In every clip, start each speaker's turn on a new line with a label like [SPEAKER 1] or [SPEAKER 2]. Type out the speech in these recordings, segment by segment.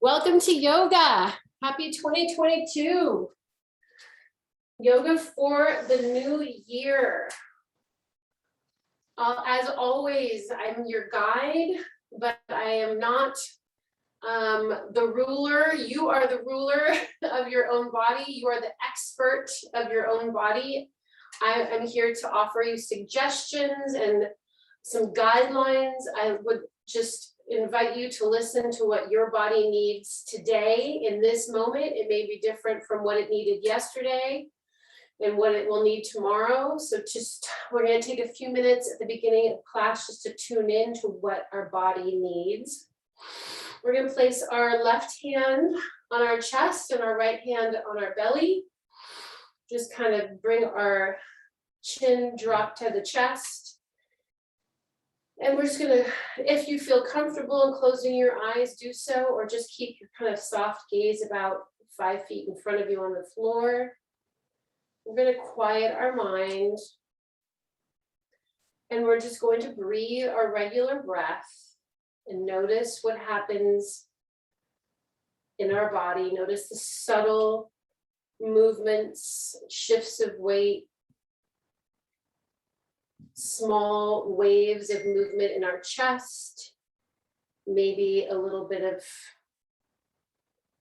[SPEAKER 1] Welcome to yoga. Happy 2022. Yoga for the new year. As always, I'm your guide, but I am not the ruler. You are the ruler of your own body. You are the expert of your own body. I am here to offer you suggestions and some guidelines. I would just invite you to listen to what your body needs today in this moment. It may be different from what it needed yesterday and what it will need tomorrow. So we're going to take a few minutes at the beginning of class just to tune in to what our body needs. We're going to place our left hand on our chest and our right hand on our belly. Just kind of bring our chin drop to the chest. And we're just gonna, if you feel comfortable in closing your eyes, do so, or just keep your kind of soft gaze about 5 feet in front of you on the floor. We're gonna quiet our mind. And we're just going to breathe our regular breath and notice what happens in our body. Notice the subtle movements, shifts of weight, small waves of movement in our chest, maybe a little bit of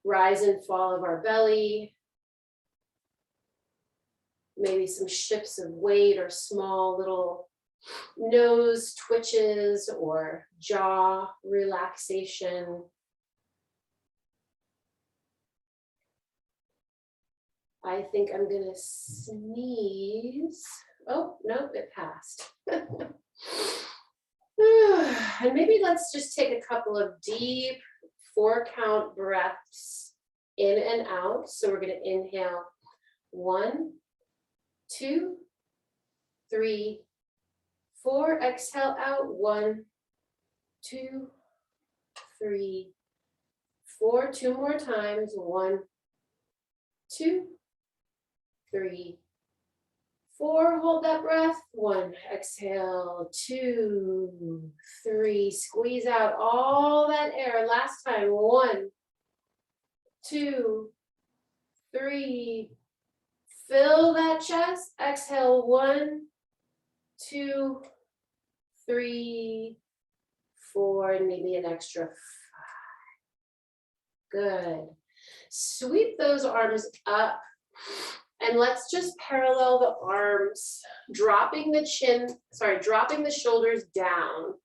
[SPEAKER 1] rise and fall of our belly, maybe some shifts of weight or small little nose twitches or jaw relaxation. I think I'm gonna sneeze. Oh, no, it passed. And maybe let's just take a couple of deep 4-count breaths in and out. So we're going to inhale 1, 2, 3, 4. Exhale out 1, 2, 3, 4. 2 more times. 1, 2, 3, 4, hold that breath. 1, exhale, 2, 3, squeeze out all that air. Last time, 1, 2, 3, fill that chest. Exhale, 1, 2, 3, 4, and maybe an extra 5. Good. Sweep those arms up. And let's just parallel the arms, dropping the shoulders down,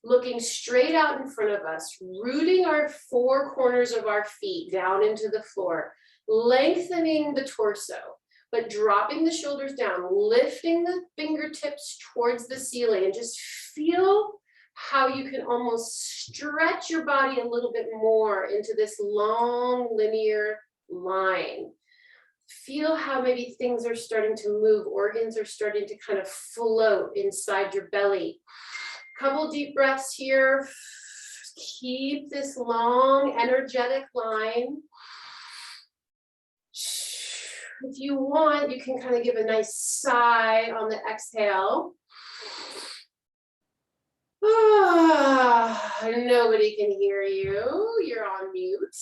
[SPEAKER 1] looking straight out in front of us, rooting our 4 corners of our feet down into the floor, lengthening the torso, but dropping the shoulders down, lifting the fingertips towards the ceiling, and just feel how you can almost stretch your body a little bit more into this long linear line. Feel how maybe things are starting to move, organs are starting to kind of float inside your belly. Couple deep breaths here. Keep this long, energetic line. If you want, you can kind of give a nice sigh on the exhale. Nobody can hear you. You're on mute.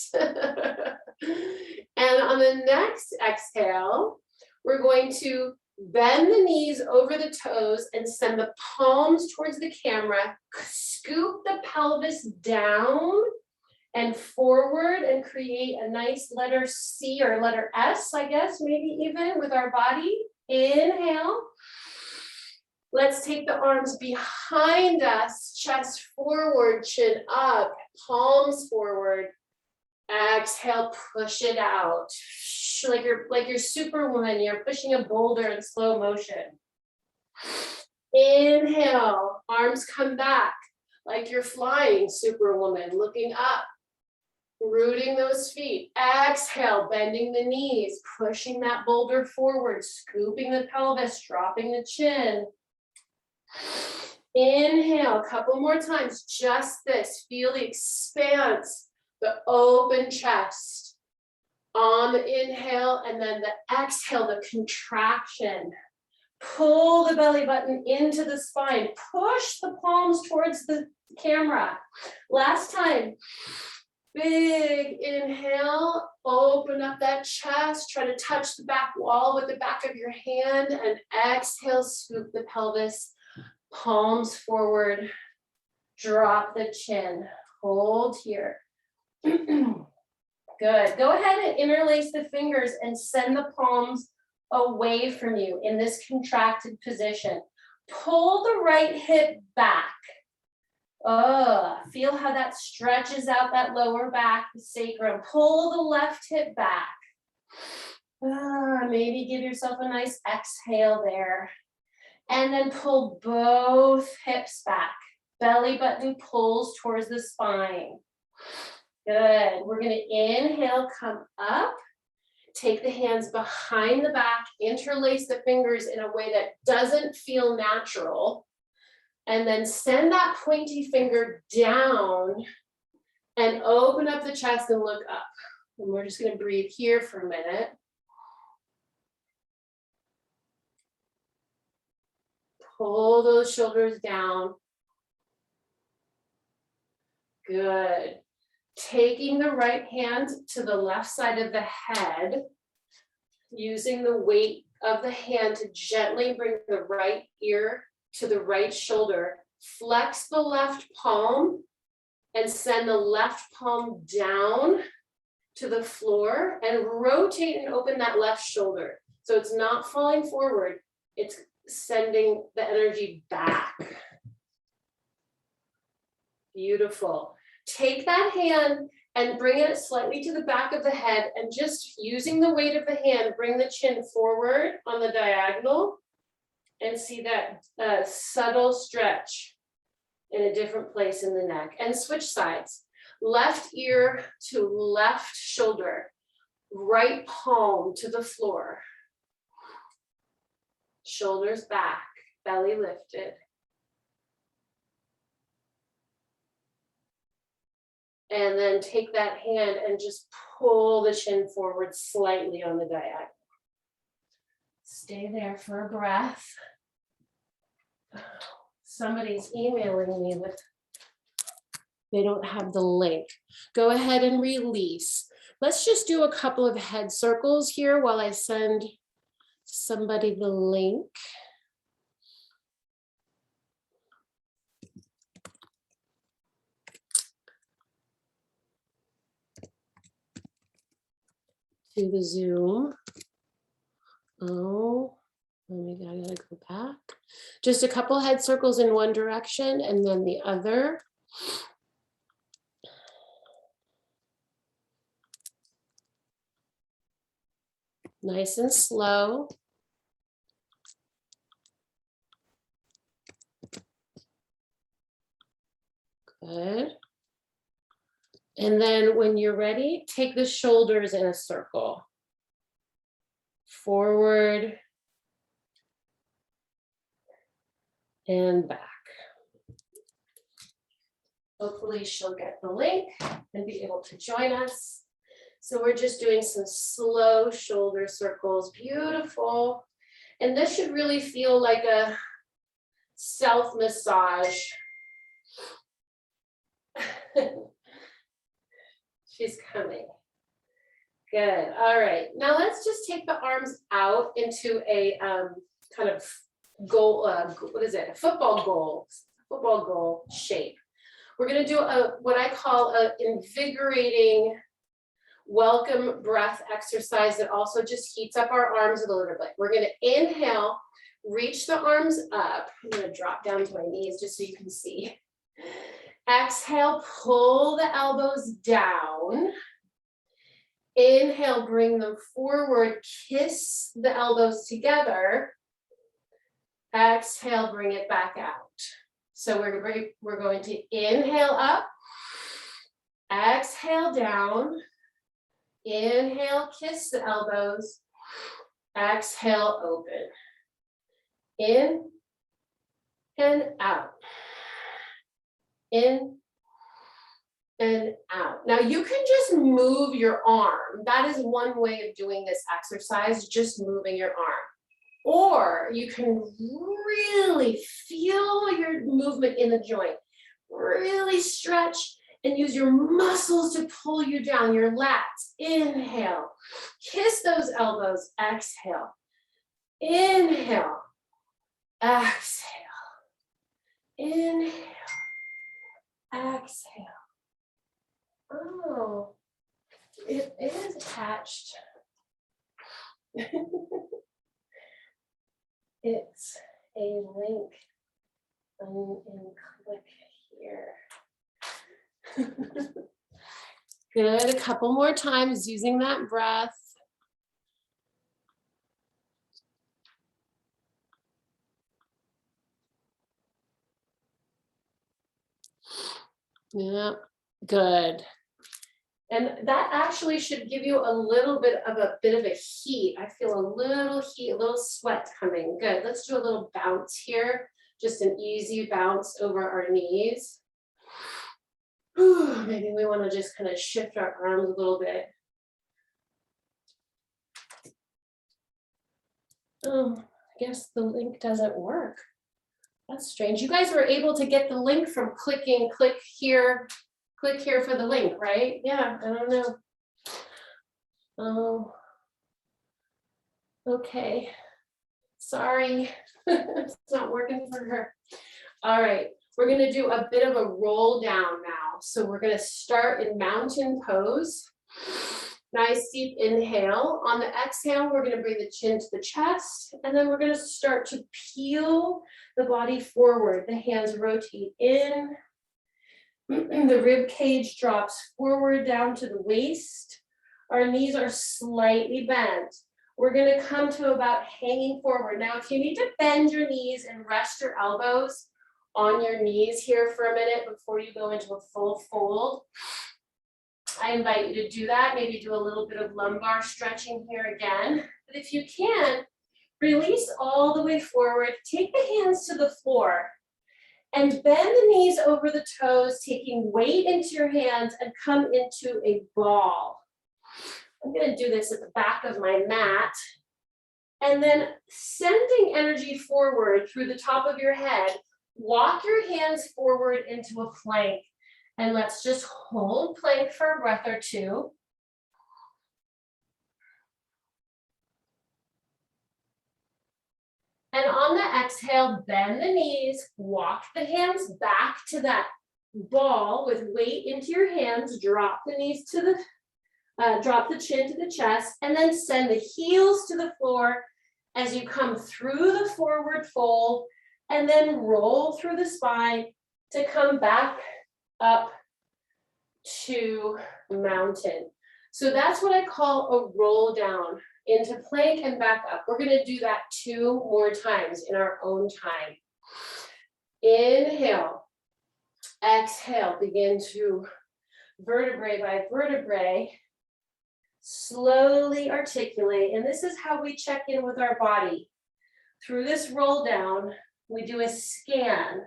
[SPEAKER 1] And on the next exhale, we're going to bend the knees over the toes and send the palms towards the camera. Scoop the pelvis down and forward and create a nice letter C or letter S, I guess, maybe even with our body. Inhale. Let's take the arms behind us, chest forward, chin up, palms forward. Exhale, push it out. Like you're Superwoman, you're pushing a boulder in slow motion. Inhale, arms come back like you're flying, Superwoman, looking up, rooting those feet. Exhale, bending the knees, pushing that boulder forward, scooping the pelvis, dropping the chin. Inhale, a couple more times, just this. Feel the expanse, the open chest. On the inhale, and then the exhale, the contraction. Pull the belly button into the spine. Push the palms towards the camera. Last time. Big inhale, open up that chest, try to touch the back wall with the back of your hand, and exhale, scoop the pelvis, palms forward, drop the chin, hold here. Good, go ahead and interlace the fingers and send the palms away from you in this contracted position. Pull the right hip back. Feel how that stretches out that lower back, the sacrum. Pull the left hip back. Maybe give yourself a nice exhale there. And then pull both hips back. Belly button pulls towards the spine. Good. We're going to inhale, come up. Take the hands behind the back, interlace the fingers in a way that doesn't feel natural. And then send that pointy finger down and open up the chest and look up. And we're just going to breathe here for a minute. Pull those shoulders down. Good. Taking the right hand to the left side of the head, using the weight of the hand to gently bring the right ear to the right shoulder. Flex the left palm and send the left palm down to the floor and rotate and open that left shoulder. So it's not falling forward, it's sending the energy back. Beautiful. Take that hand and bring it slightly to the back of the head, and just using the weight of the hand, bring the chin forward on the diagonal and see that subtle stretch in a different place in the neck. And switch sides. Left ear to left shoulder, right palm to the floor. Shoulders back, belly lifted. And then take that hand and just pull the chin forward slightly on the diagonal. Stay there for a breath. Somebody's emailing me with, they don't have the link. Go ahead and release. Let's just do a couple of head circles here while I send somebody the link. To the Zoom. Oh, I gotta go back. Just a couple head circles in one direction and then the other. Nice and slow. Good. And then when you're ready, take the shoulders in a circle. Forward and back. Hopefully she'll get the link and be able to join us. So we're just doing some slow shoulder circles. Beautiful. And this should really feel like a self-massage. She's coming. Good. All right. Now let's just take the arms out into a kind of goal. What is it? A football goal shape. We're going to do what I call an invigorating welcome breath exercise that also just heats up our arms a little bit. We're going to inhale, reach the arms up. I'm going to drop down to my knees just so you can see. Exhale, pull the elbows down. Inhale, bring them forward, kiss the elbows together. Exhale, bring it back out. So we're going to inhale up, exhale down, inhale, kiss the elbows, exhale, open. In and out. In and out. Now you can just move your arm. That is one way of doing this exercise, just moving your arm. Or you can really feel your movement in the joint. Really stretch and use your muscles to pull you down, your lats. Inhale, kiss those elbows, exhale. Inhale, exhale. Inhale, exhale. Oh, it is attached. It's a link. I'm in click here. Good, a couple more times using that breath. Yeah, good. And that actually should give you a little bit of a heat. I feel a little heat, a little sweat coming. Good, let's do a little bounce here. Just an easy bounce over our knees. Maybe we want to just kind of shift our arms a little bit. Oh, I guess the link doesn't work. That's strange. You guys were able to get the link from clicking, click here for the link, right? Yeah, I don't know. Oh, okay. Sorry, it's not working for her. All right, we're gonna do a bit of a roll down now. So we're gonna start in mountain pose. Nice deep inhale. On the exhale, we're gonna bring the chin to the chest, and then we're gonna start to peel the body forward. The hands rotate in. The rib cage drops forward down to the waist. Our knees are slightly bent. We're gonna come to about hanging forward. Now, if you need to bend your knees and rest your elbows on your knees here for a minute before you go into a full fold, I invite you to do that. Maybe do a little bit of lumbar stretching here again. But if you can, release all the way forward. Take the hands to the floor and bend the knees over the toes, taking weight into your hands and come into a ball. I'm gonna do this at the back of my mat. And then sending energy forward through the top of your head, walk your hands forward into a plank. And let's just hold plank for a breath or two. And on the exhale, bend the knees, walk the hands back to that ball with weight into your hands, drop the knees to the drop the chin to the chest, and then send the heels to the floor as you come through the forward fold, and then roll through the spine to come back up to mountain. So that's what I call a roll down into plank and back up. We're gonna do that 2 more times in our own time. Inhale, exhale, begin to vertebrae by vertebrae, slowly articulate. And this is how we check in with our body. Through this roll down, we do a scan.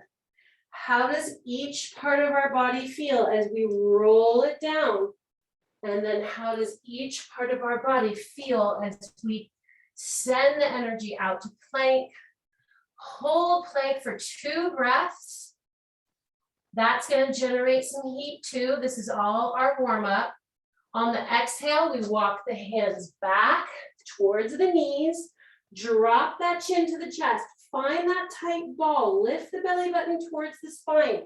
[SPEAKER 1] How does each part of our body feel as we roll it down? And then how does each part of our body feel as we send the energy out to plank? Hold plank for 2 breaths. That's going to generate some heat too. This is all our warm up. On the exhale, we walk the hands back towards the knees, drop that chin to the chest, find that tight ball, lift the belly button towards the spine,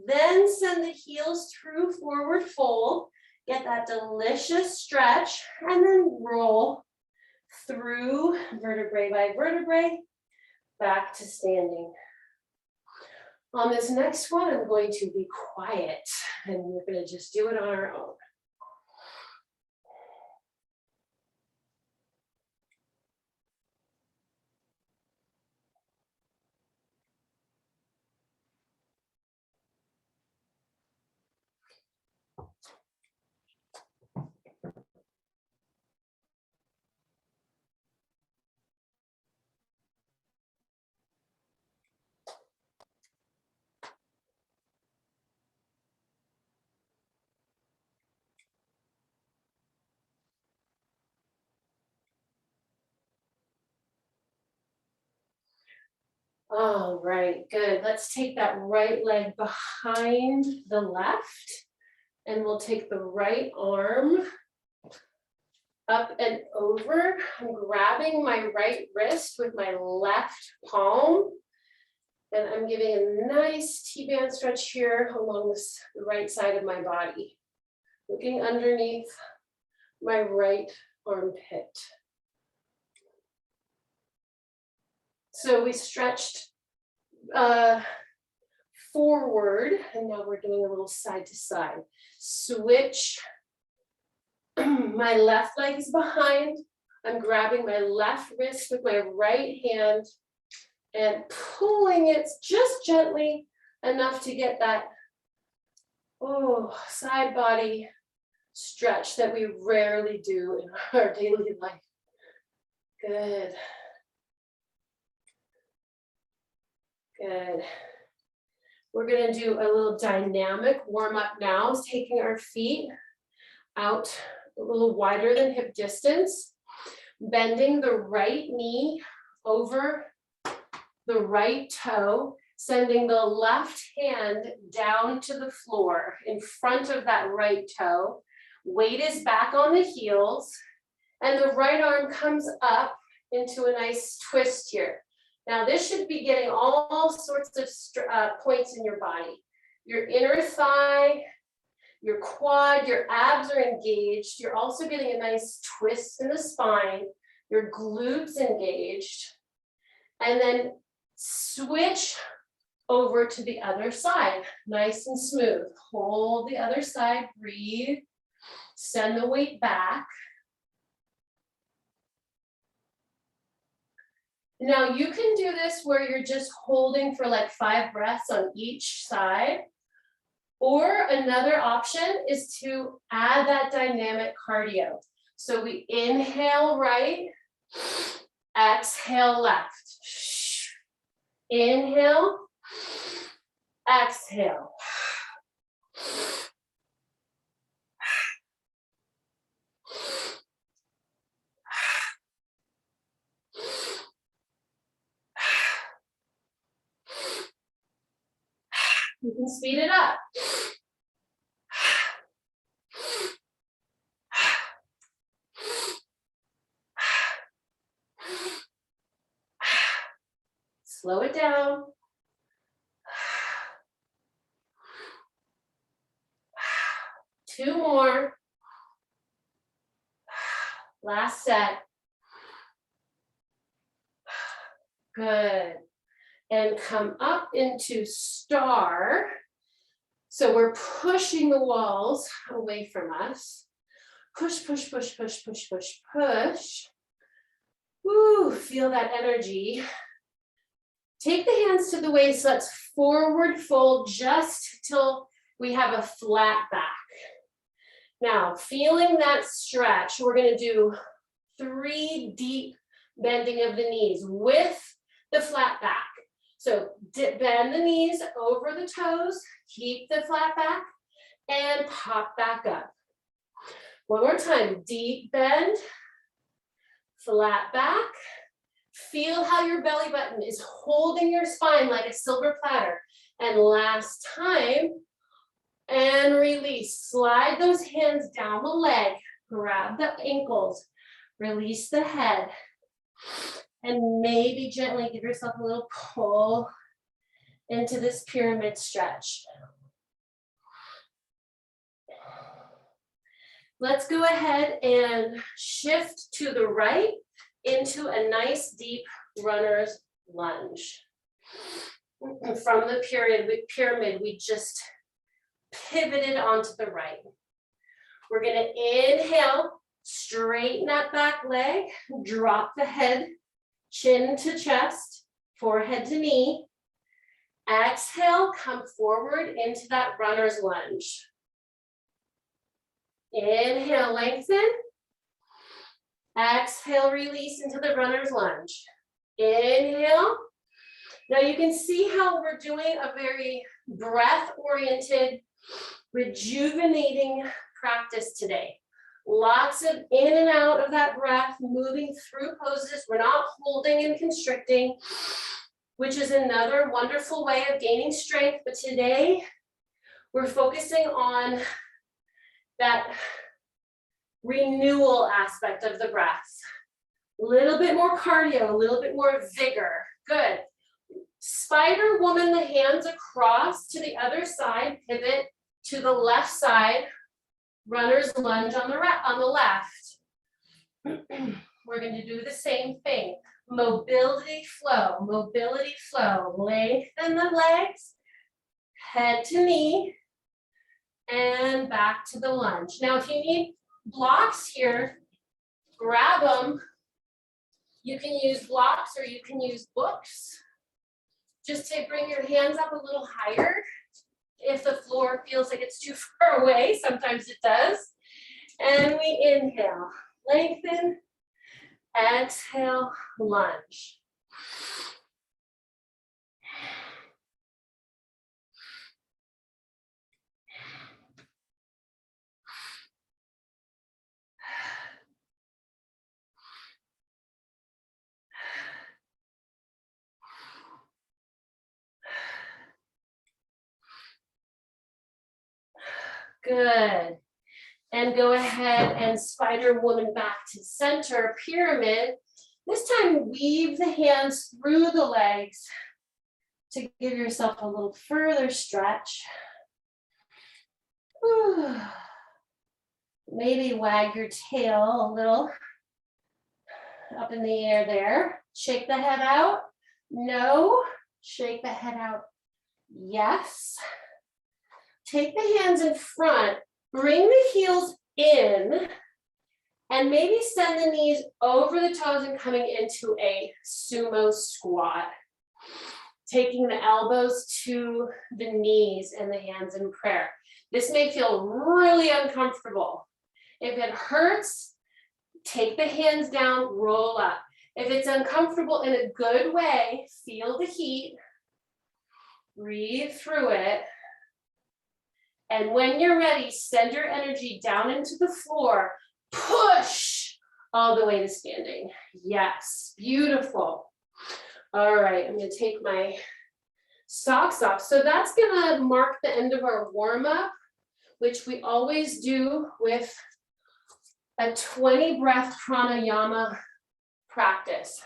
[SPEAKER 1] then send the heels through forward fold, get that delicious stretch, and then roll through vertebrae by vertebrae, back to standing. On this next one, I'm going to be quiet, and we're going to just do it on our own. All right, good. Let's take that right leg behind the left. And we'll take the right arm up and over. I'm grabbing my right wrist with my left palm. And I'm giving a nice T-band stretch here along the right side of my body. Looking underneath my right armpit. So we stretched forward, and now we're doing a little side to side. Switch. My left leg is behind. I'm grabbing my left wrist with my right hand and pulling it just gently enough to get that side body stretch that we rarely do in our daily life. Good. Good. We're gonna do a little dynamic warm up now, taking our feet out a little wider than hip distance, bending the right knee over the right toe, sending the left hand down to the floor in front of that right toe. Weight is back on the heels, and the right arm comes up into a nice twist here. Now this should be getting all sorts of points in your body. Your inner thigh, your quad, your abs are engaged. You're also getting a nice twist in the spine. Your glutes engaged. And then switch over to the other side, nice and smooth. Hold the other side, breathe. Send the weight back. Now you can do this where you're just holding for like 5 breaths on each side. Or another option is to add that dynamic cardio. So we inhale right, exhale left. Inhale, exhale. You can speed it up. Slow it down. Two more. Last set. Good. And come up into star. So we're pushing the walls away from us. Push, push, push, push, push, push, push. Woo, feel that energy. Take the hands to the waist. Let's forward fold just till we have a flat back. Now, feeling that stretch, we're going to do 3 deep bending of the knees with the flat back. So bend the knees over the toes, keep the flat back, and pop back up. One more time, deep bend, flat back. Feel how your belly button is holding your spine like a silver platter. And last time, and release. Slide those hands down the leg, grab the ankles, release the head, and maybe gently give yourself a little pull into this pyramid stretch. Let's go ahead and shift to the right into a nice deep runner's lunge. From the pyramid, we just pivoted onto the right. We're gonna inhale, straighten that back leg, drop the head, chin to chest, forehead to knee. Exhale, come forward into that runner's lunge. Inhale, lengthen. Exhale, release into the runner's lunge. Inhale. Now you can see how we're doing a very breath-oriented, rejuvenating practice today. Lots of in and out of that breath, moving through poses. We're not holding and constricting, which is another wonderful way of gaining strength. But today, we're focusing on that renewal aspect of the breath. A little bit more cardio, a little bit more vigor. Good. Spider woman the hands across to the other side, pivot to the left side, runner's lunge on the left. We're going to do the same thing. Mobility flow, lengthen the legs, head to knee, and back to the lunge. Now, if you need blocks here, grab them. You can use blocks or you can use books. Just to bring your hands up a little higher. If the floor feels like it's too far away, sometimes it does. And we inhale, lengthen, exhale, lunge. Good. And go ahead and spider woman back to center, pyramid. This time weave the hands through the legs to give yourself a little further stretch. Maybe wag your tail a little up in the air there. Shake the head out. No. Shake the head out. Yes. Take the hands in front, bring the heels in, and maybe send the knees over the toes and coming into a sumo squat. Taking the elbows to the knees and the hands in prayer. This may feel really uncomfortable. If it hurts, take the hands down, roll up. If it's uncomfortable in a good way, feel the heat, breathe through it. And when you're ready, send your energy down into the floor, push all the way to standing. Yes, beautiful. All right, I'm gonna take my socks off. So that's gonna mark the end of our warm-up, which we always do with a 20 breath pranayama practice.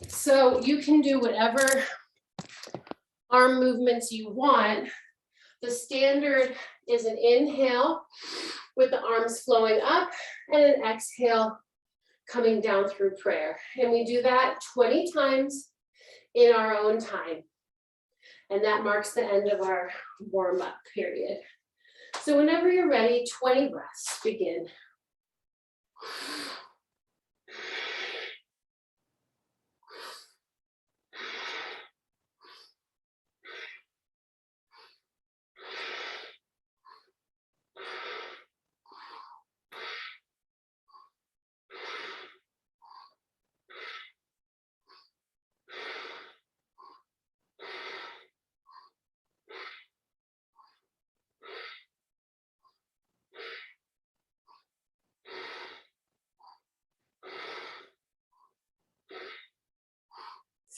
[SPEAKER 1] So you can do whatever arm movements you want. The standard is an inhale with the arms flowing up and an exhale coming down through prayer. And we do that 20 times in our own time. And that marks the end of our warm-up period. So whenever you're ready, 20 breaths, begin.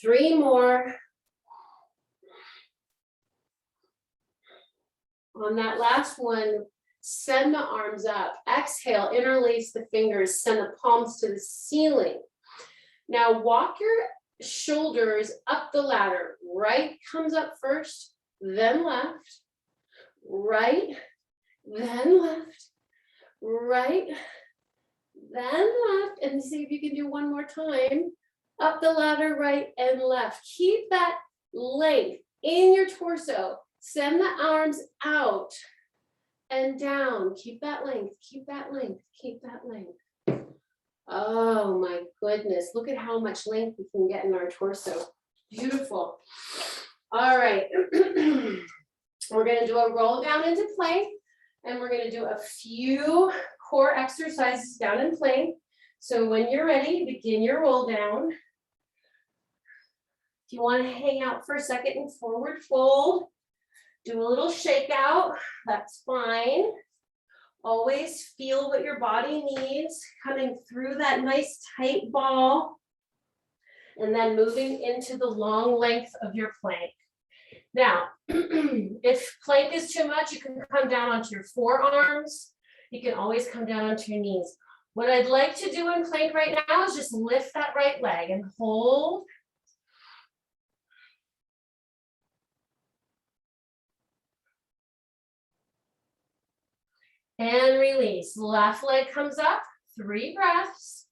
[SPEAKER 1] Three more. On that last one, send the arms up. Exhale, interlace the fingers, send the palms to the ceiling. Now walk your shoulders up the ladder. Right comes up first, then left. Right, then left. Right, then left. And see if you can do one more time. Up the ladder, right and left. Keep that length in your torso. Send the arms out and down. Keep that length, keep that length, keep that length. Oh my goodness, look at how much length we can get in our torso. Beautiful. All right, we're gonna do a roll down into plank, and we're gonna do a few core exercises down in plank. So when you're ready, begin your roll down. If you want to hang out for a second and forward fold, do a little shake out, that's fine. Always feel what your body needs, coming through that nice tight ball, and then moving into the long length of your plank. Now, if plank is too much, you can come down onto your forearms. You can always come down onto your knees. What I'd like to do in plank right now is just lift that right leg and hold. And release. Left leg comes up, 3 breaths.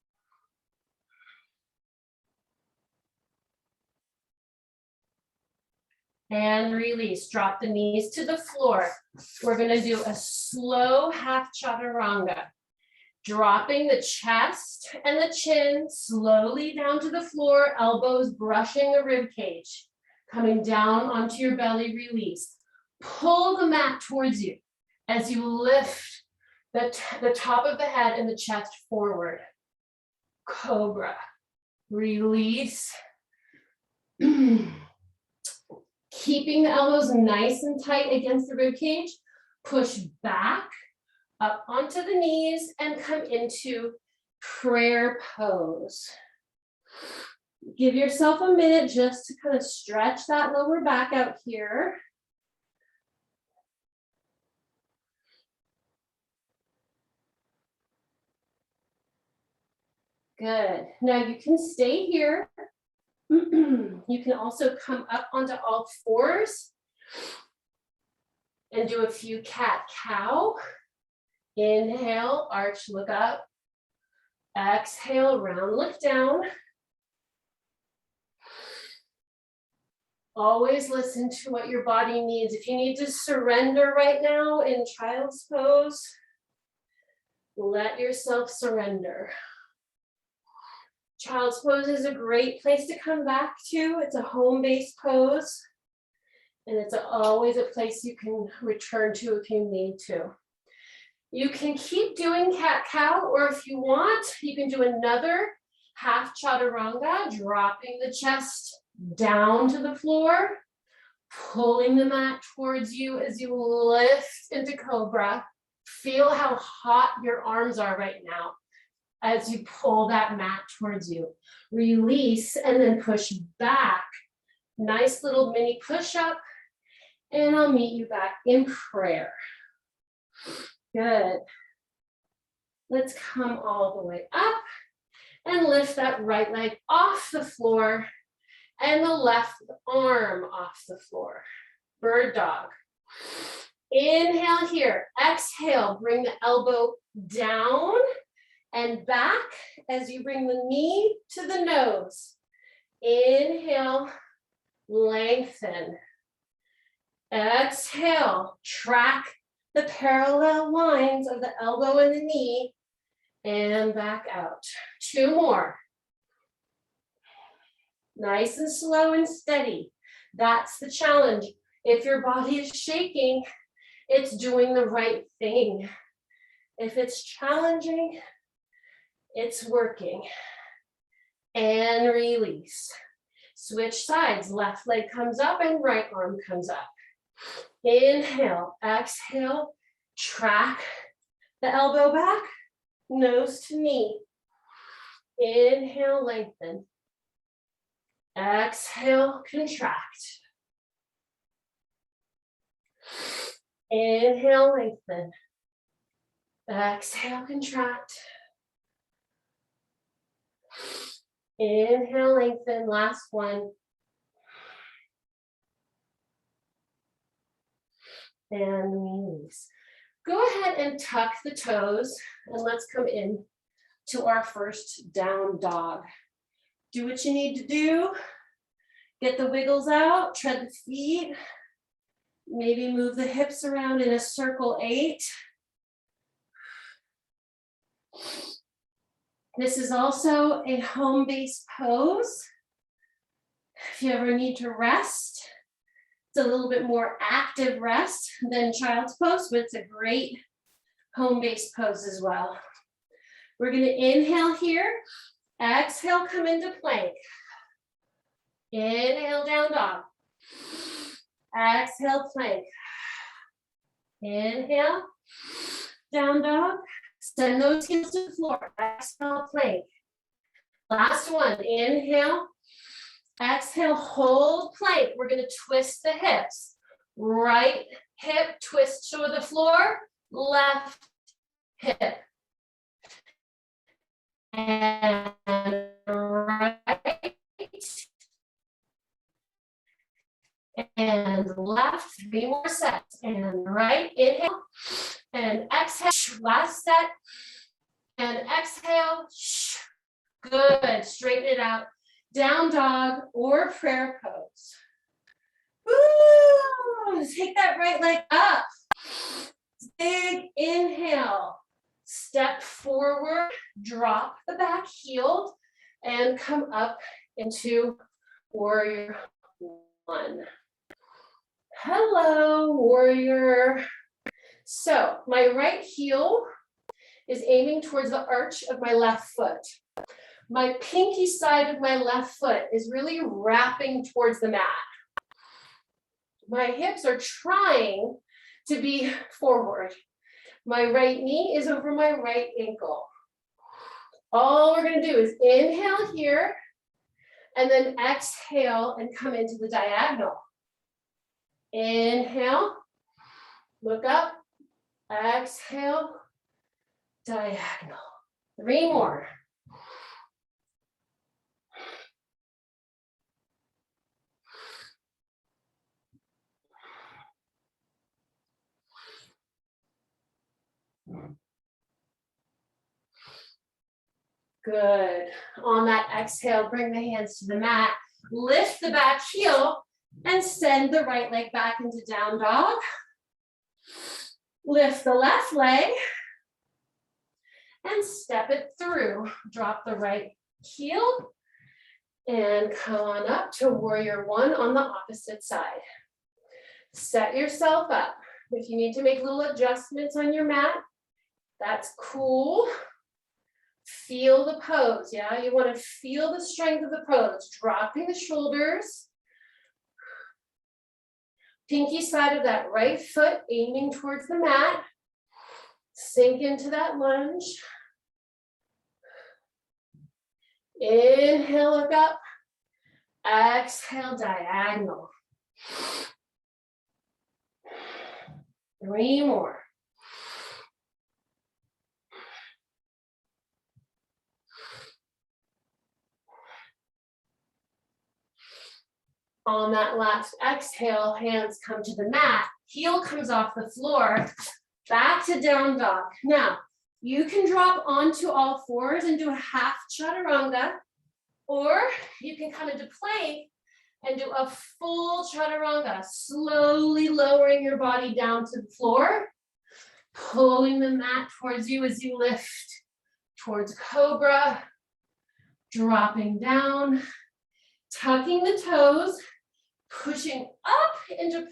[SPEAKER 1] And release. Drop the knees to the floor. We're going to do a slow half chaturanga. Dropping the chest and the chin slowly down to the floor, elbows brushing the rib cage. Coming down onto your belly, release. Pull the mat towards you as you lift the top of the head and the chest forward. Cobra. Release. Keeping the elbows nice and tight against the rib cage. Push back up onto the knees and come into prayer pose. Give yourself a minute just to kind of stretch that lower back out here. Good. Now you can stay here. You can also come up onto all fours and do a few cat-cow. Inhale, arch, look up. Exhale, round, look down. Always listen to what your body needs. If you need to surrender right now in child's pose, let yourself surrender. Child's pose is a great place to come back to. It's a home-based pose, and it's always a place you can return to if you need to. You can keep doing cat-cow, or if you want, you can do another half chaturanga, dropping the chest down to the floor, pulling the mat towards you as you lift into cobra. Feel how hot your arms are right now as you pull that mat towards you. Release and then push back. Nice little mini push-up, and I'll meet you back in prayer. Good. Let's come all the way up and lift that right leg off the floor and the left arm off the floor. Bird dog. Inhale here. Exhale, bring the elbow down and back as you bring the knee to the nose. Inhale, lengthen. Exhale, track the parallel lines of the elbow and the knee and back out. 2 more. Nice and slow and steady. That's the challenge. If your body is shaking, it's doing the right thing. If it's challenging, it's working. And release. Switch sides. Left leg comes up and right arm comes up. Inhale, exhale, track the elbow back, nose to knee. Inhale, lengthen. Exhale, contract. Inhale, lengthen. Exhale, contract. Inhale, lengthen. Last one. And release. Go ahead and tuck the toes and let's come in to our first down dog. Do what you need to do. Get the wiggles out, tread the feet. Maybe move the hips around in a circle 8. This is also a home-based pose. If you ever need to rest, it's a little bit more active rest than child's pose, but it's a great home-based pose as well. We're going to inhale here, exhale, come into plank. Inhale, down dog. Exhale, plank. Inhale, down dog. Send those heels to the floor. Exhale, plank. Last one. Inhale, Exhale, hold plank. We're gonna twist the hips. Right hip, twist to the floor, left hip. And right and left, 3 more sets, and right, inhale, and exhale, last set, and exhale, good, straighten it out, down dog or prayer pose. Woo! Take that right leg up, big inhale, step forward, drop the back heel, and come up into warrior one. Hello, warrior. So my right heel is aiming towards the arch of my left foot. My pinky side of my left foot is really wrapping towards the mat. My hips are trying to be forward. My right knee is over my right ankle. All we're gonna do is inhale here, and then exhale and come into the diagonal. Inhale, look up, exhale, diagonal. 3 more. Good. On that exhale, bring the hands to the mat, lift the back heel, and send the right leg back into down dog. Lift the left leg and step it through. Drop the right heel and come on up to warrior one on the opposite side. Set yourself up. If you need to make little adjustments on your mat, that's cool. Feel the pose, yeah? You want to feel the strength of the pose, dropping the shoulders. Pinky side of that right foot aiming towards the mat. Sink into that lunge. Inhale, look up. Exhale, diagonal. 3 more. On that last exhale, hands come to the mat, heel comes off the floor, back to down dog. Now, you can drop onto all fours and do a half chaturanga, or you can come into plank and do a full chaturanga, slowly lowering your body down to the floor, pulling the mat towards you as you lift towards cobra, dropping down, tucking the toes, pushing up into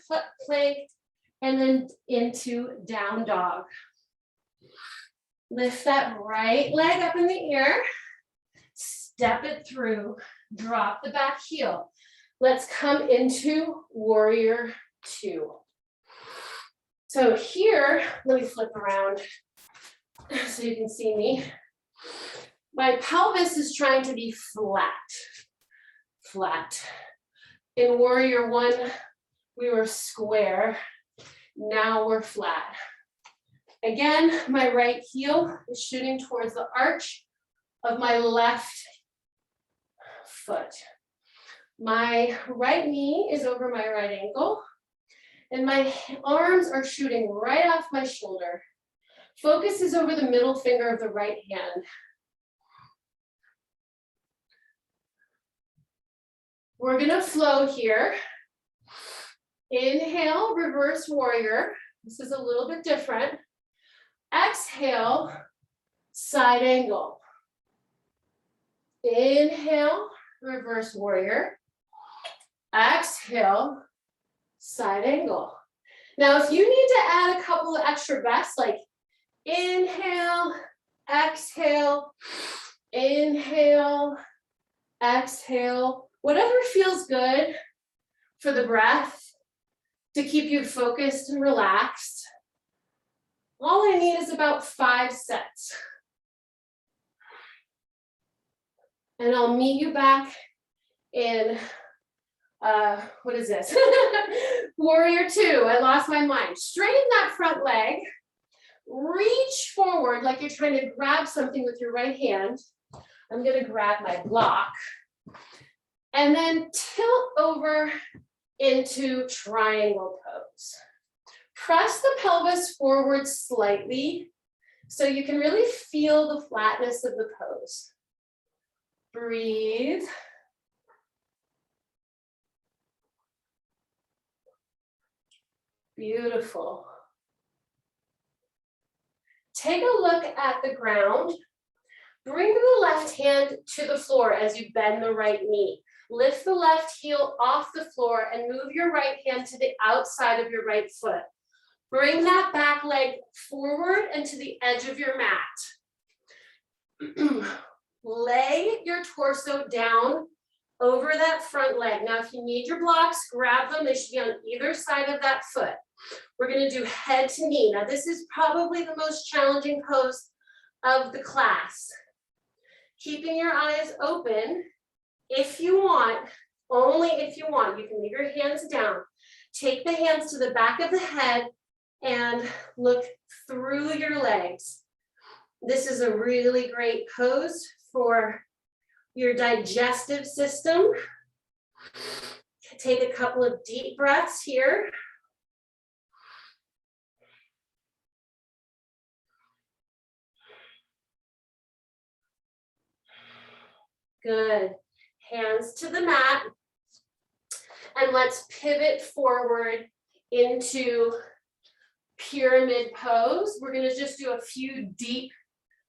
[SPEAKER 1] plank, and then into down dog. Lift that right leg up in the air, step it through, drop the back heel. Let's come into warrior two. So here, let me flip around so you can see me. My pelvis is trying to be flat. Flat. In warrior one, we were square. Now we're flat. Again, my right heel is shooting towards the arch of my left foot. My right knee is over my right ankle, and my arms are shooting right off my shoulder. Focus is over the middle finger of the right hand. We're gonna flow here. Inhale, reverse warrior. This is a little bit different. Exhale, side angle. Inhale, reverse warrior. Exhale, side angle. Now, if you need to add a couple of extra breaths, like inhale, exhale, inhale, exhale, whatever feels good for the breath to keep you focused and relaxed. All I need is about 5 sets. And I'll meet you back in, what is this? Warrior two, I lost my mind. Straighten that front leg, reach forward like you're trying to grab something with your right hand. I'm gonna grab my block. And then tilt over into triangle pose. Press the pelvis forward slightly so you can really feel the flatness of the pose. Breathe. Beautiful. Take a look at the ground. Bring the left hand to the floor as you bend the right knee. Lift the left heel off the floor and move your right hand to the outside of your right foot. Bring that back leg forward and to the edge of your mat. Lay your torso down over that front leg. Now, if you need your blocks, grab them. They should be on either side of that foot. We're going to do head to knee. Now, this is probably the most challenging pose of the class. Keeping your eyes open, if you want, only if you want, you can leave your hands down. Take the hands to the back of the head and look through your legs. This is a really great pose for your digestive system. Take a couple of deep breaths here. Good. Hands to the mat. And let's pivot forward into pyramid pose. We're going to just do a few deep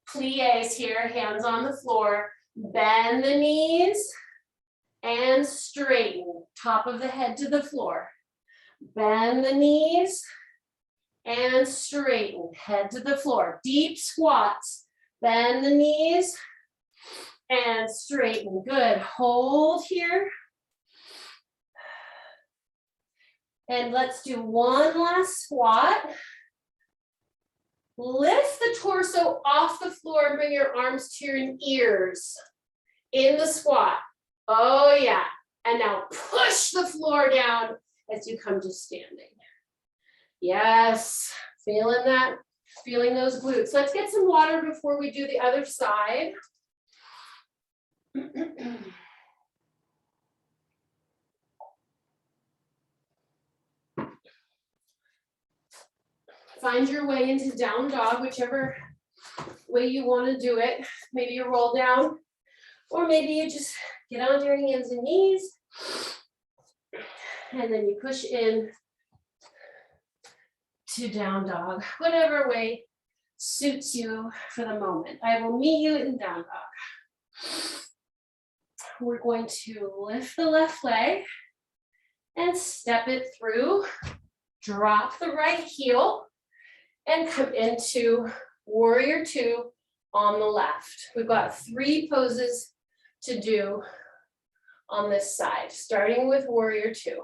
[SPEAKER 1] plies here, hands on the floor. Bend the knees and straighten. Top of the head to the floor. Bend the knees and straighten. Head to the floor. Deep squats. Bend the knees and straighten. Good. Hold here. And let's do one last squat. Lift the torso off the floor and bring your arms to your ears in the squat. Oh yeah. And now push the floor down as you come to standing. Yes, feeling that, feeling those glutes. Let's get some water before we do the other side. Find your way into down dog, whichever way you want to do it. Maybe you roll down, or maybe you just get on your hands and knees, and then you push in to down dog, whatever way suits you for the moment. I will meet you in down dog. We're going to lift the left leg and step it through, drop the right heel, and come into warrior two on the left. We've got 3 poses to do on this side, starting with warrior two.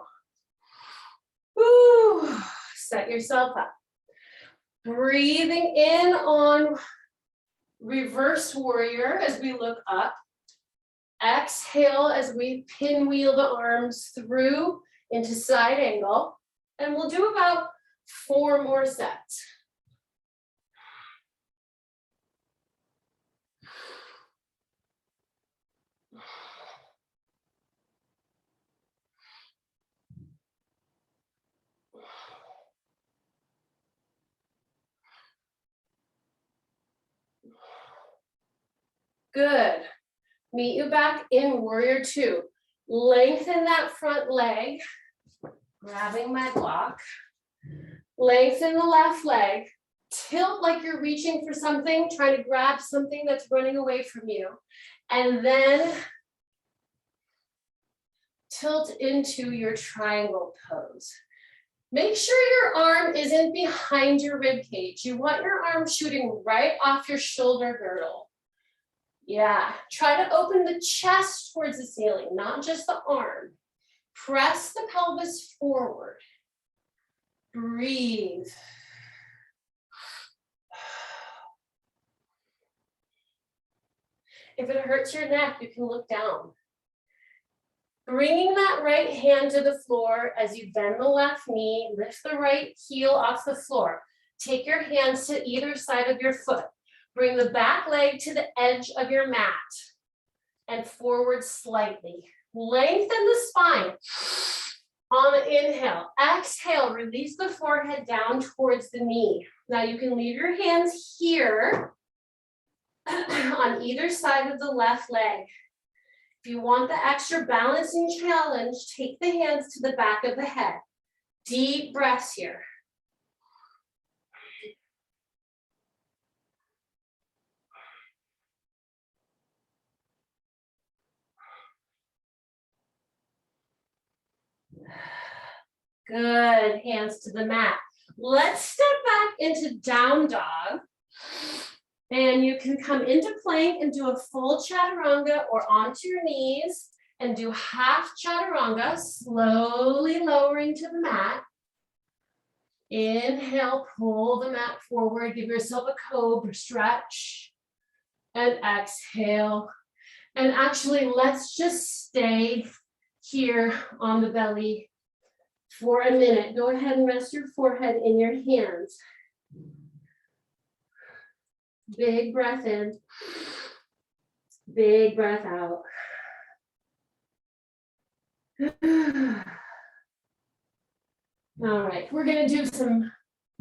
[SPEAKER 1] Woo, set yourself up. Breathing in on reverse warrior as we look up. Exhale as we pinwheel the arms through into side angle. And we'll do about 4 more sets. Good. Meet you back in warrior two. Lengthen that front leg, grabbing my block. Lengthen the left leg. Tilt like you're reaching for something, trying to grab something that's running away from you. And then tilt into your triangle pose. Make sure your arm isn't behind your rib cage. You want your arm shooting right off your shoulder girdle. Yeah, try to open the chest towards the ceiling, not just the arm. Press the pelvis forward. Breathe. If it hurts your neck, you can look down. Bringing that right hand to the floor as you bend the left knee, lift the right heel off the floor. Take your hands to either side of your foot. Bring the back leg to the edge of your mat and forward slightly. Lengthen the spine. On the inhale, exhale, release the forehead down towards the knee. Now you can leave your hands here on either side of the left leg. If you want the extra balancing challenge, take the hands to the back of the head. Deep breaths here. Good, hands to the mat. Let's step back into down dog. And you can come into plank and do a full chaturanga or onto your knees and do half chaturanga, slowly lowering to the mat. Inhale, pull the mat forward, give yourself a cobra stretch. And exhale. And actually, let's just stay here on the belly for a minute. Go ahead and rest your forehead in your hands. Big breath in, big breath out. All right, we're gonna do some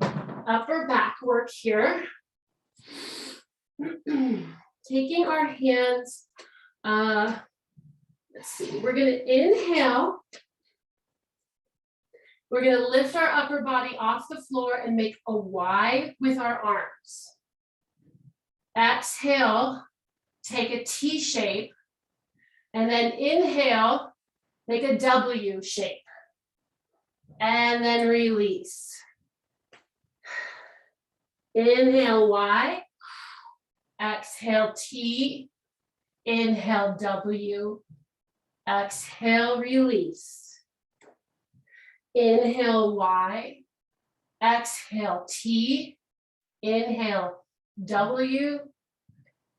[SPEAKER 1] upper back work here. Taking our hands, let's see, we're gonna inhale. We're gonna lift our upper body off the floor and make a Y with our arms. Exhale, take a T shape, and then inhale, make a W shape, and then release. Inhale Y, exhale T, inhale W, exhale release. Inhale Y, exhale T, inhale W,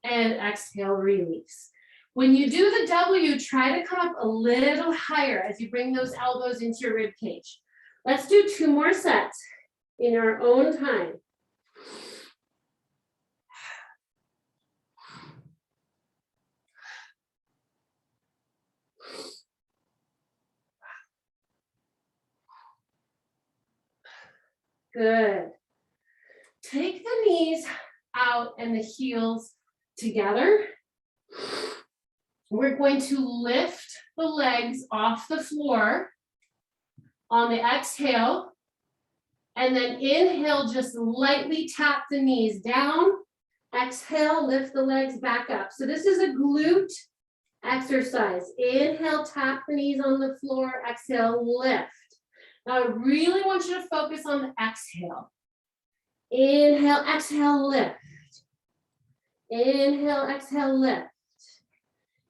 [SPEAKER 1] and exhale, release. When you do the W, try to come up a little higher as you bring those elbows into your rib cage. Let's do 2 more sets in our own time. Good. Take the knees out and the heels together. We're going to lift the legs off the floor on the exhale, and then inhale, just lightly tap the knees down. Exhale, lift the legs back up. So this is a glute exercise. Inhale, tap the knees on the floor. Exhale, lift. Now I really want you to focus on the exhale. Inhale, exhale, lift. Inhale, exhale, lift.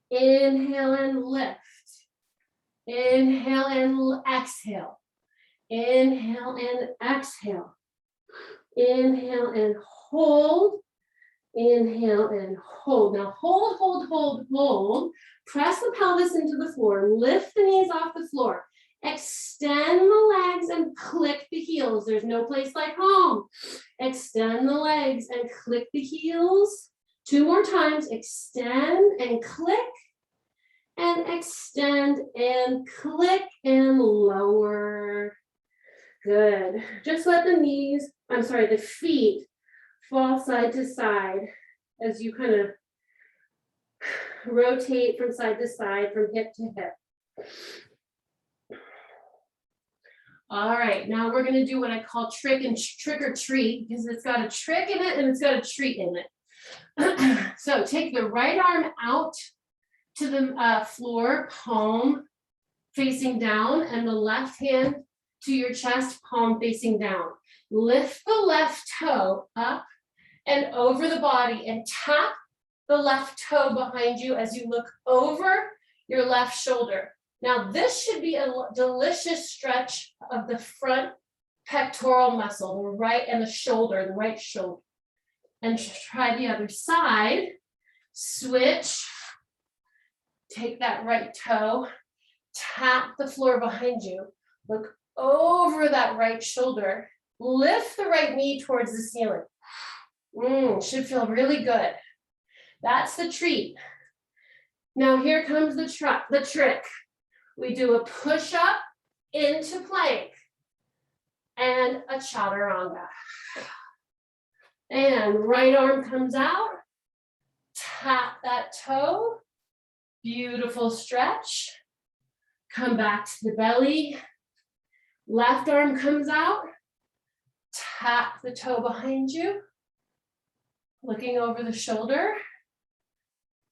[SPEAKER 1] Inhale and lift. Inhale and exhale. Inhale and exhale. Inhale and hold. Inhale and hold. Now hold, hold, hold, hold. Press the pelvis into the floor. Lift the knees off the floor. Extend the legs and click the heels. There's no place like home. Extend the legs and click the heels. 2 more times. Extend and click. And extend and click and lower. Good. Just let the feet fall side to side as you kind of rotate from side to side, from hip to hip. All right, now we're going to do what I call trick or treat, because it's got a trick in it and it's got a treat in it. So take the right arm out to the floor, palm facing down, and the left hand to your chest, palm facing down. Lift the left toe up and over the body and tap the left toe behind you as you look over your left shoulder. Now this should be a delicious stretch of the front pectoral muscle, the right and the shoulder, the right shoulder. And try the other side. Switch. Take that right toe Tap the floor behind you. Look over that right shoulder. Lift the right knee towards the ceiling. Should feel really good. That's the treat. Now here comes the trick. We do a push up into plank and a chaturanga. And right arm comes out. Tap that toe. Beautiful stretch. Come back to the belly. Left arm comes out. Tap the toe behind you. Looking over the shoulder.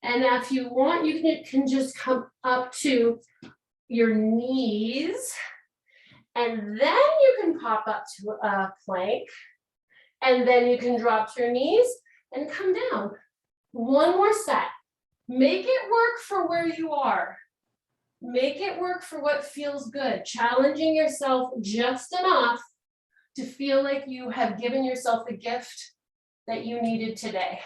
[SPEAKER 1] And if you want, you can just come up to your knees. And then you can pop up to a plank. And then you can drop to your knees and come down. One more set. Make it work for where you are. Make it work for what feels good. Challenging yourself just enough to feel like you have given yourself the gift that you needed today.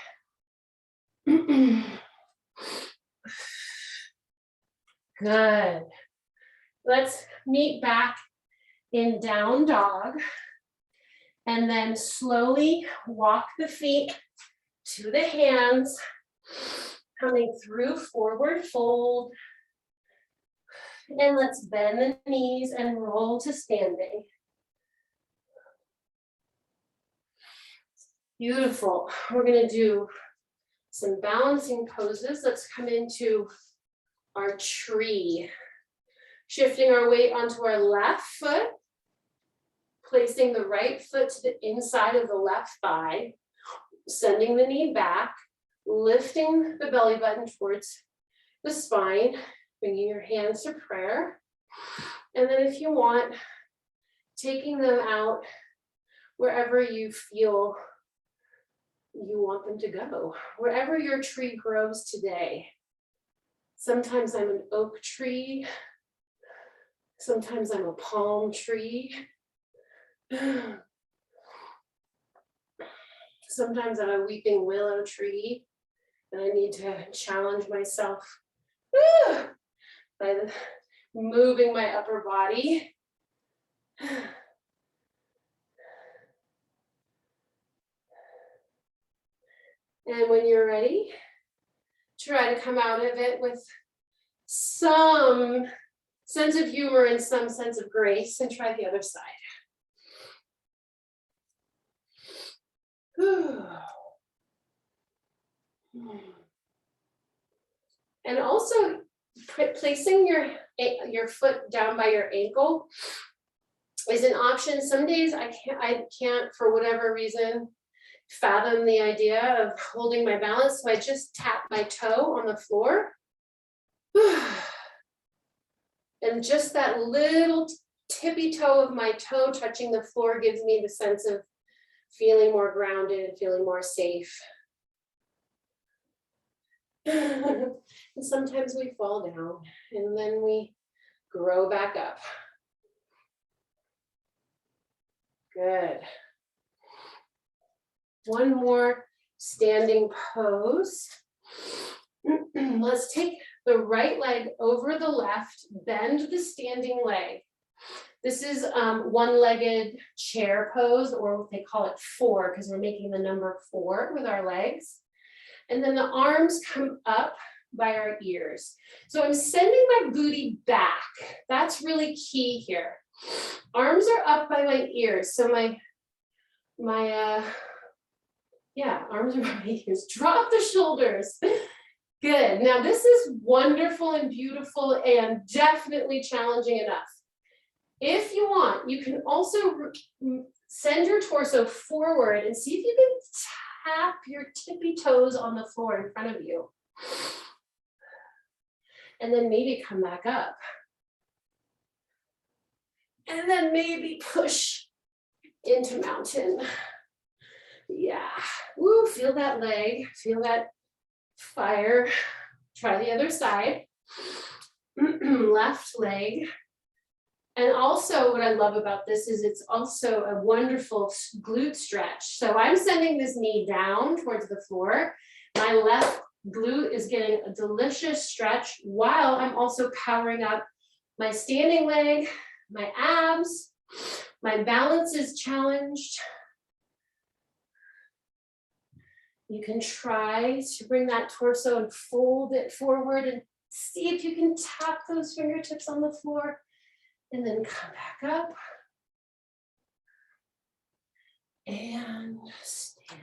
[SPEAKER 1] Good. Let's meet back in down dog. And then slowly walk the feet to the hands, coming through forward fold. And let's bend the knees and roll to standing. Beautiful. We're going to do some balancing poses. Let's come into our tree. Shifting our weight onto our left foot. Placing the right foot to the inside of the left thigh. Sending the knee back. Lifting the belly button towards the spine. Bringing your hands to prayer. And then if you want, taking them out wherever you feel you want them to go. Wherever your tree grows today. Sometimes I'm an oak tree. Sometimes I'm a palm tree. Sometimes I'm a weeping willow tree. And I need to challenge myself by moving my upper body. And when you're ready, try to come out of it with some sense of humor and some sense of grace, and try the other side. And also placing your foot down by your ankle is an option. Some days I can't for whatever reason fathom the idea of holding my balance, so I just tap my toe on the floor. And just that little tippy toe of my toe touching the floor gives me the sense of feeling more grounded, feeling more safe. And sometimes we fall down and then we grow back up. Good. One more standing pose. Let's take the right leg over the left, bend the standing leg. This is one-legged chair pose, or they call it 4 because we're making the number 4 with our legs. And then the arms come up by our ears. So I'm sending my booty back. That's really key here. Arms are up by my ears. So arms are by my ears. Drop the shoulders. Good. Now this is wonderful and beautiful and definitely challenging enough. If you want, you can also send your torso forward and see if you can tap your tippy toes on the floor in front of you. And then maybe come back up. And then maybe push into mountain. Yeah. Woo, feel that leg, feel that fire. Try the other side. Left leg. And also what I love about this is it's also a wonderful glute stretch. So I'm sending this knee down towards the floor. My left glute is getting a delicious stretch while I'm also powering up my standing leg, my abs, my balance is challenged. You can try to bring that torso and fold it forward and see if you can tap those fingertips on the floor and then come back up. And stand.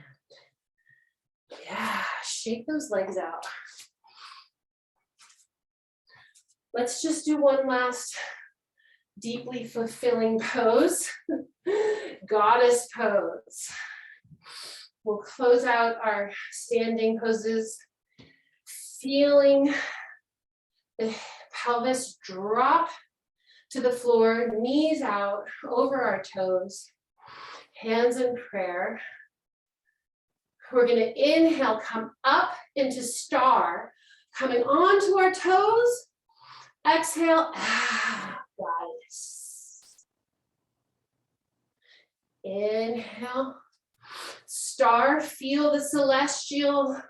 [SPEAKER 1] Yeah, shake those legs out. Let's just do one last deeply fulfilling pose. Goddess pose. We'll close out our standing poses, feeling the pelvis drop to the floor, knees out over our toes, hands in prayer. We're going to inhale, come up into star, coming onto our toes. Exhale, goddess. Inhale, star, feel the celestial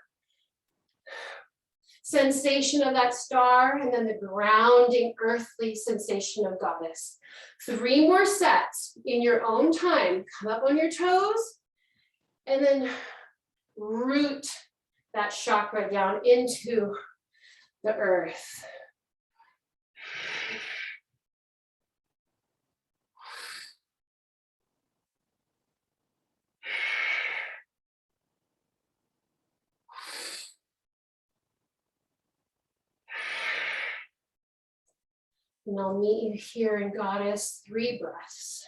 [SPEAKER 1] sensation of that star, and then the grounding earthly sensation of goddess. 3 more sets in your own time. Come up on your toes, and then root that chakra down into the earth. And I'll meet you here in Goddess, 3 breaths.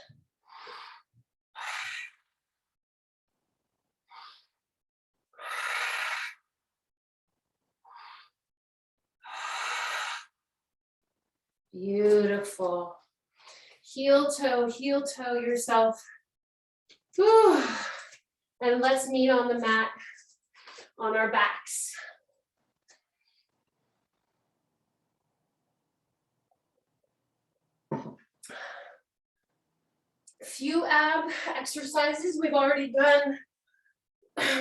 [SPEAKER 1] Beautiful. Heel toe yourself. Whew. And let's meet on the mat on our backs. Few ab exercises. We've already done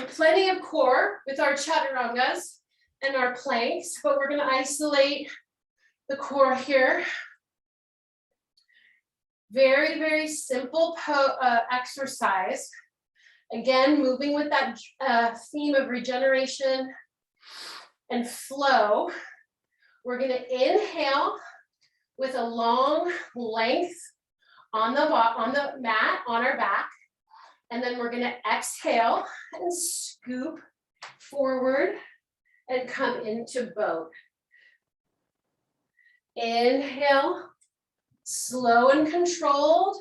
[SPEAKER 1] plenty of core with our chaturangas and our planks, but we're going to isolate the core here. Very, very simple exercise. Again, moving with that theme of regeneration and flow. We're going to inhale with a long length on the mat, on our back. And then we're going to exhale and scoop forward and come into boat. Inhale, slow and controlled.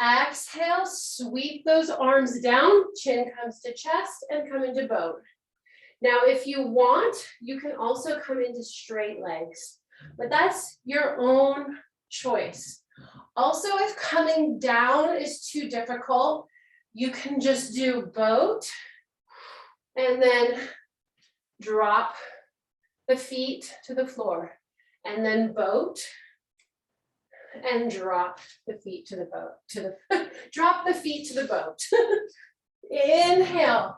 [SPEAKER 1] Exhale, sweep those arms down, chin comes to chest, and come into boat. Now, if you want, you can also come into straight legs, but that's your own choice. Also, if coming down is too difficult, you can just do boat and then drop the feet to the floor, and then boat and drop the feet to the boat, drop the feet to the boat. Inhale.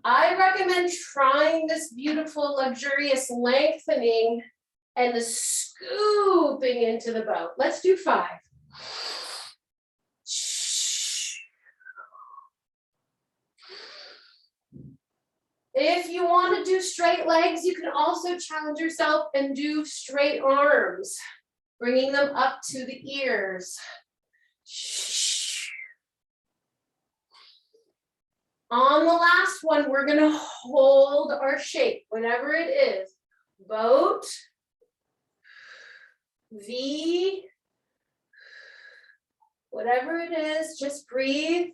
[SPEAKER 1] I recommend trying this beautiful, luxurious lengthening and the scooping into the boat. Let's do 5. If you want to do straight legs, you can also challenge yourself and do straight arms, bringing them up to the ears. On the last one, we're going to hold our shape, whatever it is. Boat, V, whatever it is, just breathe.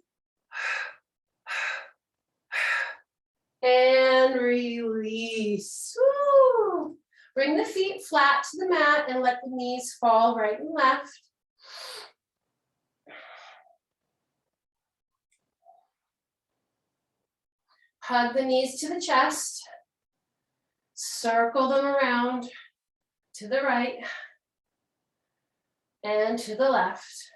[SPEAKER 1] And release. Woo. Bring the feet flat to the mat and let the knees fall right and left. Hug the knees to the chest. Circle them around to the right and to the left.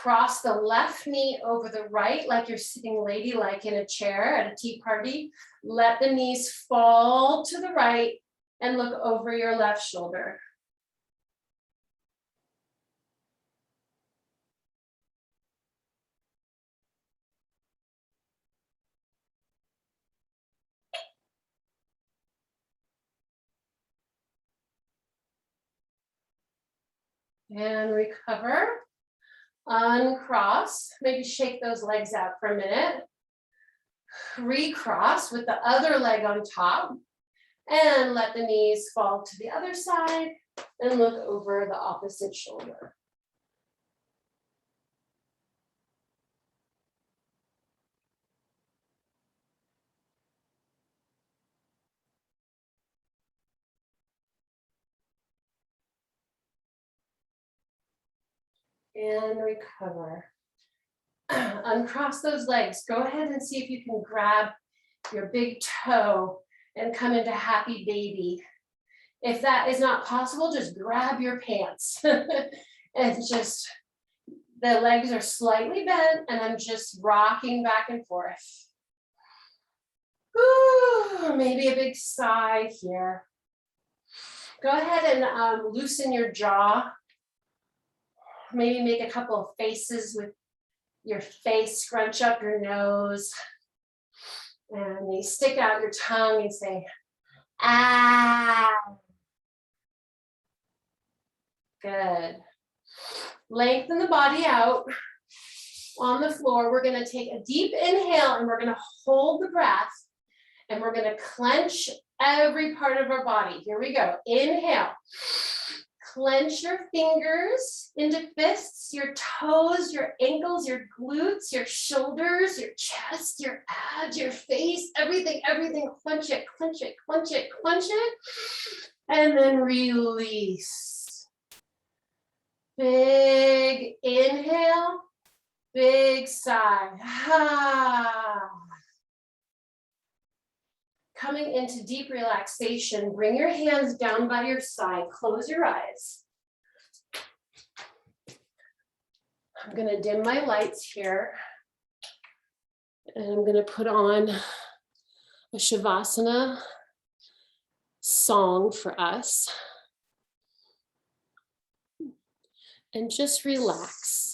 [SPEAKER 1] Cross the left knee over the right, like you're sitting ladylike in a chair at a tea party. Let the knees fall to the right and look over your left shoulder. And recover. Uncross, maybe shake those legs out for a minute. Recross with the other leg on top. And let the knees fall to the other side and look over the opposite shoulder. And recover. Uncross those legs. Go ahead and see if you can grab your big toe and come into happy baby. If that is not possible, just grab your pants and just, the legs are slightly bent and I'm just rocking back and forth. Ooh, maybe a big sigh here. Go ahead and loosen your jaw. Maybe make a couple of faces with your face, scrunch up your nose. And you stick out your tongue and say, ah. Good. Lengthen the body out on the floor. We're going to take a deep inhale and we're going to hold the breath and we're going to clench every part of our body. Here we go. Inhale. Clench your fingers into fists, your toes, your ankles, your glutes, your shoulders, your chest, your abs, your face, everything, everything. Clench it, clench it, clench it, clench it. And then release. Big inhale, big sigh. Ah. Coming into deep relaxation, bring your hands down by your side, close your eyes. I'm gonna dim my lights here. And I'm gonna put on a Shavasana song for us. And just relax.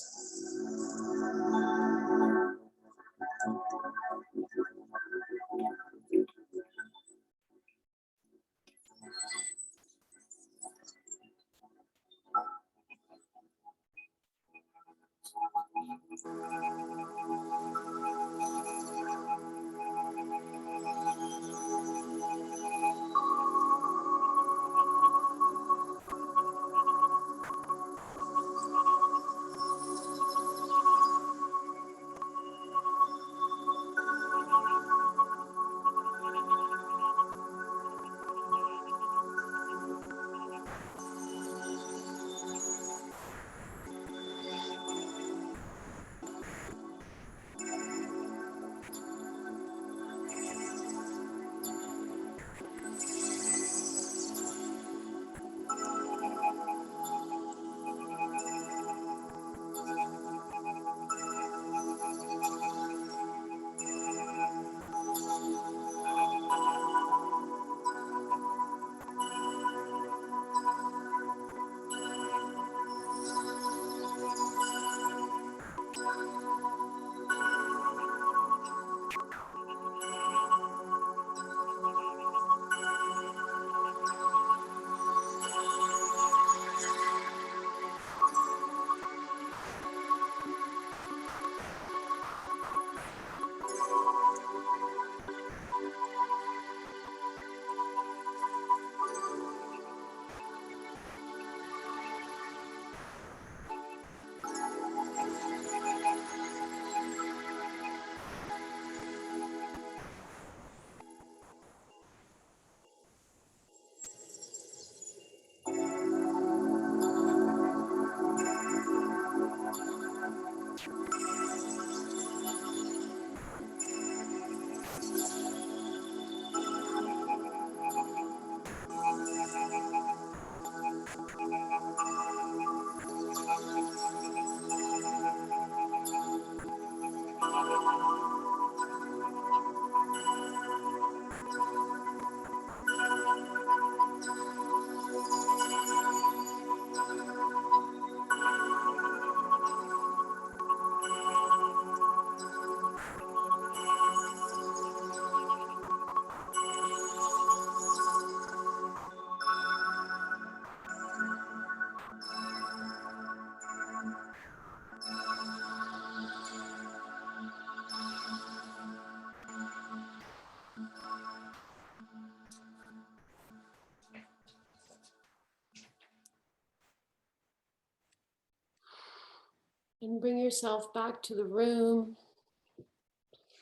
[SPEAKER 1] And bring yourself back to the room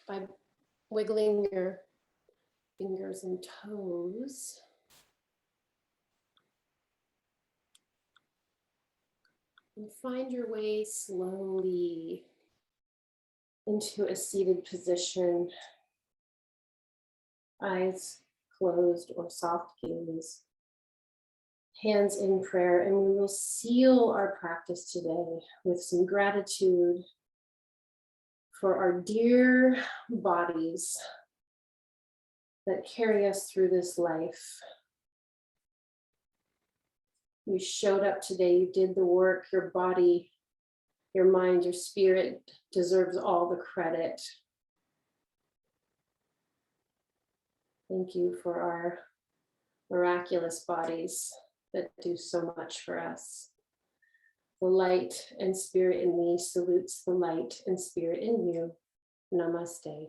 [SPEAKER 1] by wiggling your fingers and toes. And find your way slowly into a seated position. Eyes closed or soft gaze. Hands in prayer, and we will seal our practice today with some gratitude for our dear bodies that carry us through this life. You showed up today, you did the work, your body, your mind, your spirit deserves all the credit. Thank you for our miraculous bodies that do so much for us. The light and spirit in me salutes the light and spirit in you. Namaste.